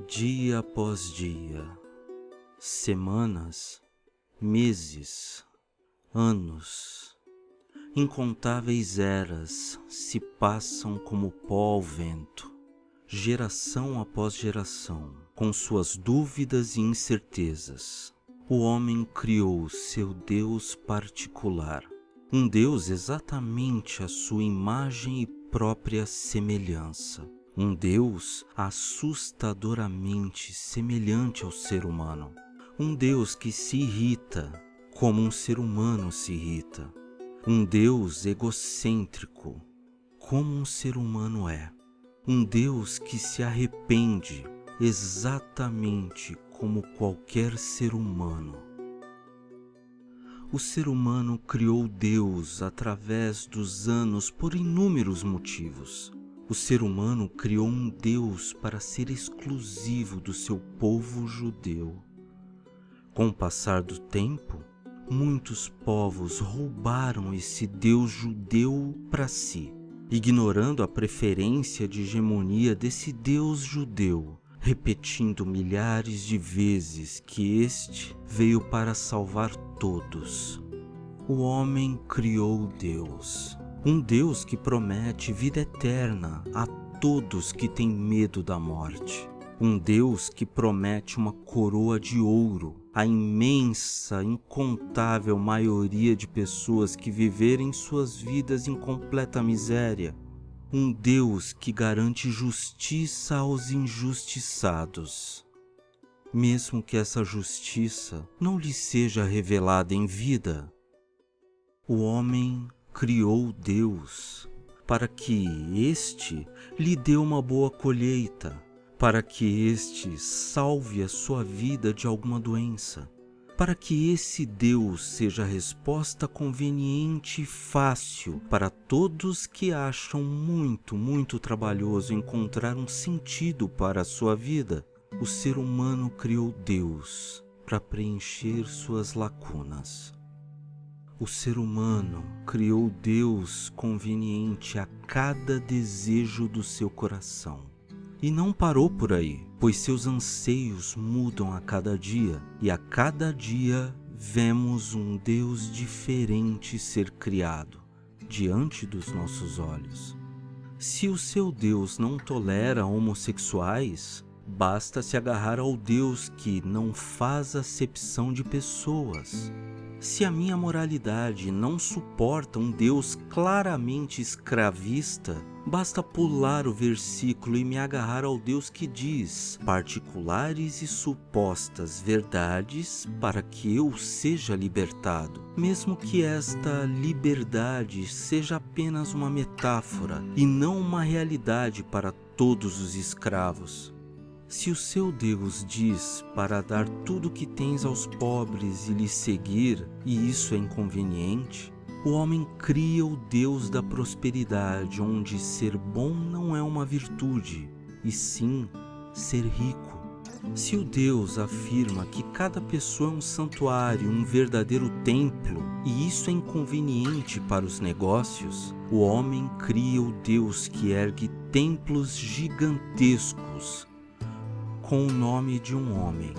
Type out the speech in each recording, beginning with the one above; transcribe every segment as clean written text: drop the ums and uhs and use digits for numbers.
Dia após dia, semanas, meses, anos, incontáveis eras se passam como pó ao vento, geração após geração, com suas dúvidas e incertezas. O homem criou seu Deus particular, um Deus exatamente à sua imagem e própria semelhança. Um Deus assustadoramente semelhante ao ser humano. Um Deus que se irrita como um ser humano se irrita. Um Deus egocêntrico como um ser humano é. Um Deus que se arrepende exatamente como qualquer ser humano. O ser humano criou Deus através dos anos por inúmeros motivos. O ser humano criou um Deus para ser exclusivo do seu povo judeu. Com o passar do tempo, muitos povos roubaram esse Deus judeu para si, ignorando a preferência de hegemonia desse Deus judeu, repetindo milhares de vezes que este veio para salvar todos. O homem criou Deus. Um Deus que promete vida eterna a todos que têm medo da morte. Um Deus que promete uma coroa de ouro à imensa, incontável maioria de pessoas que viverem suas vidas em completa miséria. Um Deus que garante justiça aos injustiçados, mesmo que essa justiça não lhe seja revelada em vida. O homem criou Deus para que este lhe dê uma boa colheita, para que este salve a sua vida de alguma doença, para que esse Deus seja a resposta conveniente e fácil para todos que acham muito trabalhoso encontrar um sentido para a sua vida. O ser humano criou Deus para preencher suas lacunas. O ser humano criou Deus conveniente a cada desejo do seu coração. E não parou por aí, pois seus anseios mudam a cada dia, e a cada dia vemos um Deus diferente ser criado diante dos nossos olhos. Se o seu Deus não tolera homossexuais, basta se agarrar ao Deus que não faz acepção de pessoas. Se a minha moralidade não suporta um Deus claramente escravista, basta pular o versículo e me agarrar ao Deus que diz particulares e supostas verdades para que eu seja libertado, mesmo que esta liberdade seja apenas uma metáfora e não uma realidade para todos os escravos. Se o seu Deus diz para dar tudo o que tens aos pobres e lhe seguir, e isso é inconveniente, o homem cria o Deus da prosperidade, onde ser bom não é uma virtude, e sim ser rico. Se o Deus afirma que cada pessoa é um santuário, um verdadeiro templo, e isso é inconveniente para os negócios, o homem cria o Deus que ergue templos gigantescos, com o nome de um homem.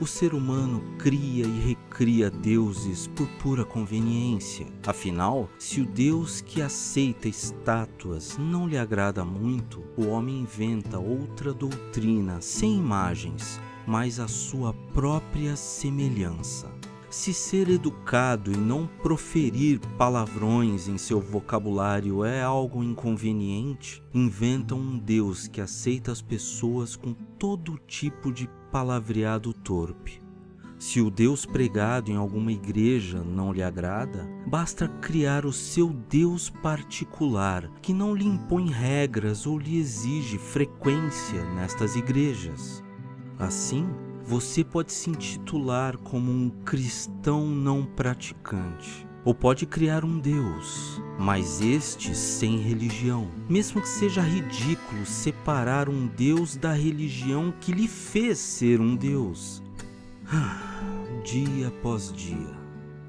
O ser humano cria e recria deuses por pura conveniência. Afinal, se o Deus que aceita estátuas não lhe agrada muito, o homem inventa outra doutrina sem imagens, mas a sua própria semelhança. Se ser educado e não proferir palavrões em seu vocabulário é algo inconveniente, inventam um Deus que aceita as pessoas com todo tipo de palavreado torpe. Se o Deus pregado em alguma igreja não lhe agrada, basta criar o seu Deus particular, que não lhe impõe regras ou lhe exige frequência nestas igrejas. Assim, você pode se intitular como um cristão não praticante, ou pode criar um Deus, mas este sem religião, mesmo que seja ridículo separar um Deus da religião que lhe fez ser um Deus. Dia após dia,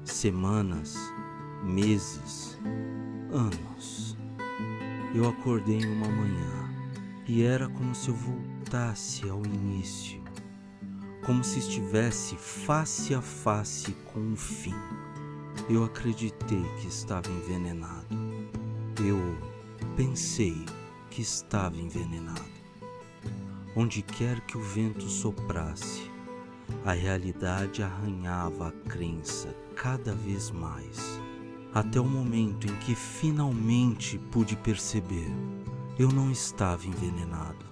semanas, meses, anos, eu acordei uma manhã e era como se eu voltasse ao início, como se estivesse face a face com o fim. Eu acreditei que estava envenenado. Eu pensei que estava envenenado. Onde quer que o vento soprasse, a realidade arranhava a crença cada vez mais, até o momento em que finalmente pude perceber: eu não estava envenenado.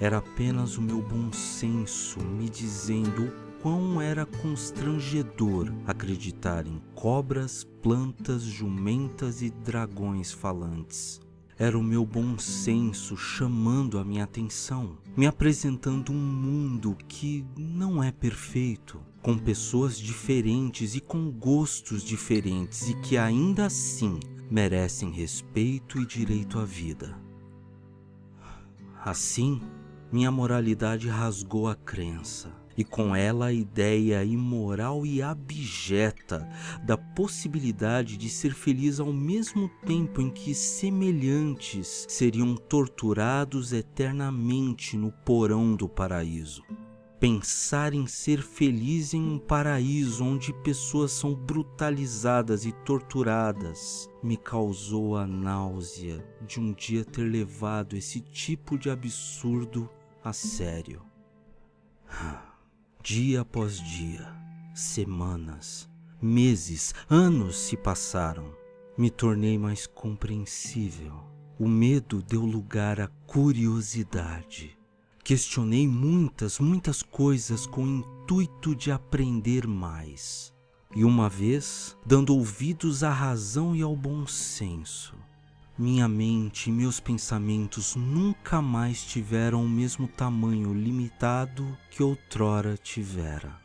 Era apenas o meu bom senso me dizendo o quão era constrangedor acreditar em cobras, plantas, jumentas e dragões falantes. Era o meu bom senso chamando a minha atenção, me apresentando um mundo que não é perfeito, com pessoas diferentes e com gostos diferentes e que ainda assim merecem respeito e direito à vida. Assim, minha moralidade rasgou a crença, e com ela a ideia imoral e abjeta da possibilidade de ser feliz ao mesmo tempo em que semelhantes seriam torturados eternamente no porão do paraíso. Pensar em ser feliz em um paraíso onde pessoas são brutalizadas e torturadas me causou a náusea de um dia ter levado esse tipo de absurdo a sério. Dia após dia, semanas, meses, anos se passaram. Me tornei mais compreensível. O medo deu lugar à curiosidade. Questionei muitas coisas com o intuito de aprender mais. E uma vez, dando ouvidos à razão e ao bom senso, minha mente e meus pensamentos nunca mais tiveram o mesmo tamanho limitado que outrora tivera.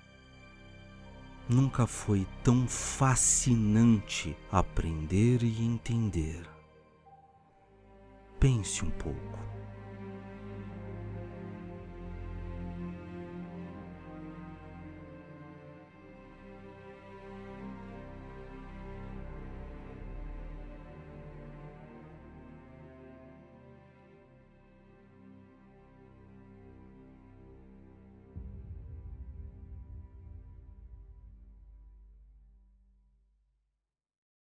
Nunca foi tão fascinante aprender e entender. Pense um pouco.